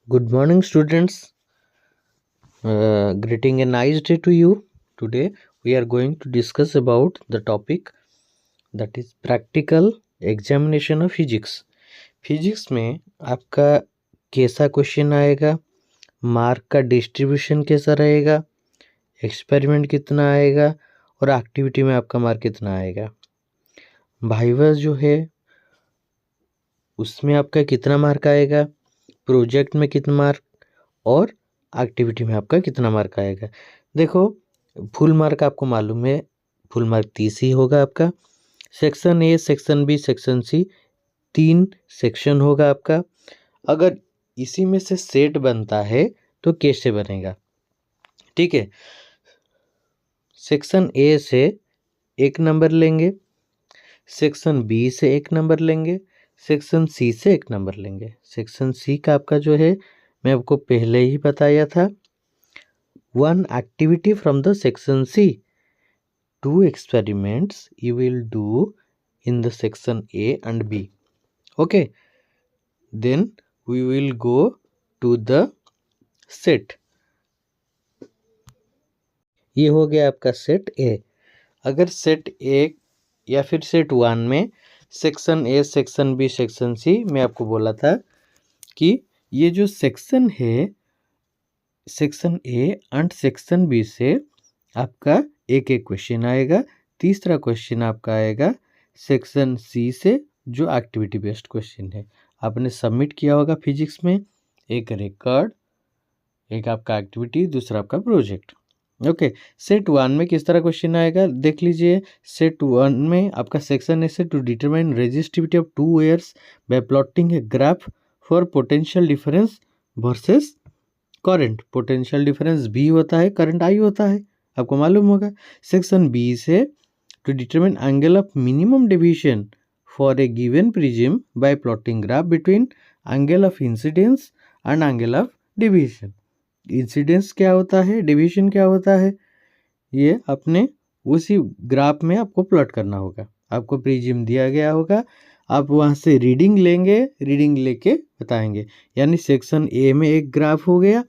Good morning, students. Greeting a nice day to you. Today we are going to discuss about the topic that is practical examination of physics. Physics में आपका कैसा question आएगा, mark का distribution कैसा रहेगा, experiment कितना आएगा और एक्टिविटी में आपका मार्क कितना आएगा। वाइवा जो है उसमें आपका कितना मार्क आएगा, प्रोजेक्ट में कितना मार्क और एक्टिविटी में आपका कितना मार्क आएगा। देखो, फुल मार्क आपको मालूम है, फुल मार्क 30 ही होगा आपका। Section A, section B, section C, 3 section होगा आपका। अगर इसी में से सेट बनता है तो कैसे बनेगा, ठीक है। सेक्शन ए से 1 नंबर लेंगे, सेक्शन बी से 1 नंबर लेंगे, सेक्शन सी से 1 नंबर लेंगे। सेक्शन सी का आपका जो है मैं आपको पहले ही बताया था, 1 activity from the section C. 2 experiments you will do in the section A and B. Okay. Then we will go to the set. ये हो गया आपका सेट ए। अगर सेट ए या फिर सेट 1 में section A, section B, section C, मैं आपको बोला था कि ये जो सेक्शन है, section A and section B से आपका एक एक क्वेश्चन आएगा। तीसरा क्वेश्चन आपका आएगा सेक्शन सी से, जो एक्टिविटी बेस्ड क्वेश्चन है। आपने सबमिट किया होगा फिजिक्स में, एक रिकॉर्ड, एक आपका एक्टिविटी, दूसरा आपका प्रोजेक्ट। ओके, सेट 1 में किस तरह क्वेश्चन आएगा देख लीजिए। सेट 1 में आपका सेक्शन ए से to determine resistivity of 2 wires by plotting a graph for potential difference versus current. Potential difference B होता है, करंट आई होता है, आपको मालूम होगा। सेक्शन बी से to determine angle of minimum deviation for a given prism by plotting graph between angle of incidence and angle of deviation. Incidence क्या होता है, डेविएशन क्या होता है, ये अपने उसी ग्राफ में आपको प्लॉट करना होगा। आपको प्रिज्म दिया गया होगा, आप वहाँ से रीडिंग लेंगे, रीडिंग लेके बताएंगे। यानी सेक्शन ए में एक ग्राफ हो गया,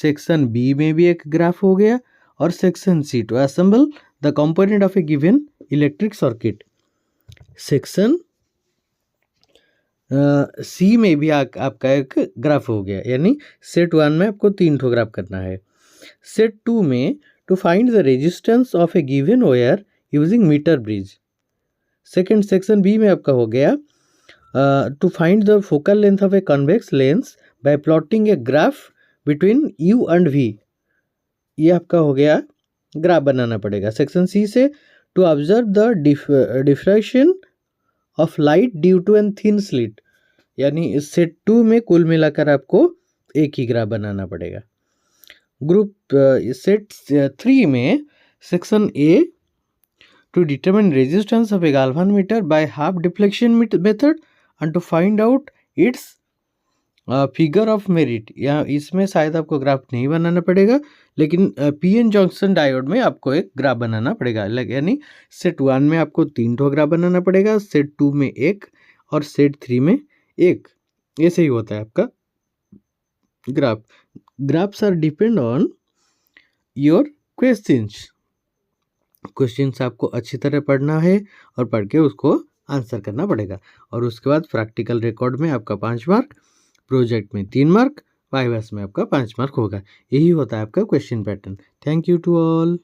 सेक्शन बी में भी एक ग्राफ हो गया, और section C to assemble the component of a given electric circuit. Section C में भी आपका एक ग्राफ हो गया। यानी सेट 1 में आपको 3 ठो ग्राफ करना है। सेट 2 में to find the resistance of a given wire using meter bridge. Second section B में आपका हो गया to find the focal length of a convex lens by plotting a graph between u and v. ये आपका हो गया, graph बनाना पड़ेगा। Section C से to observe the diffraction of light due to an thin slit. यानी set 2 में कुल मिलाकर आपको एक ही ग्राफ बनाना पड़ेगा। ग्रुप सेट 3 में section A to determine resistance of a galvanometer by half deflection method and to find out its figure of merit। या इसमें शायद आपको ग्राफ नहीं बनाना पड़ेगा, लेकिन पीएन जंक्शन डायोड में आपको एक ग्राफ बनाना पड़ेगा। यानी सेट 1 में आपको 3 ठो ग्राफ बनाना पड़ेगा, सेट 2 में 1 और सेट 3 में 1। ऐसे ही होता है आपका graph. Graphs are depend on your questions. Questions आपको अच्छी तरह पढ़ना है और पढ़ के उसको आंसर करना पड़ेगा। और उसके बाद प्रैक्टिकल रिकॉर्ड में आपका 5 मार्क, प्रोजेक्ट में 3 मार्क, वाइवास में आपका 5 मार्क होगा। यही होता है आपका question pattern. Thank you to all.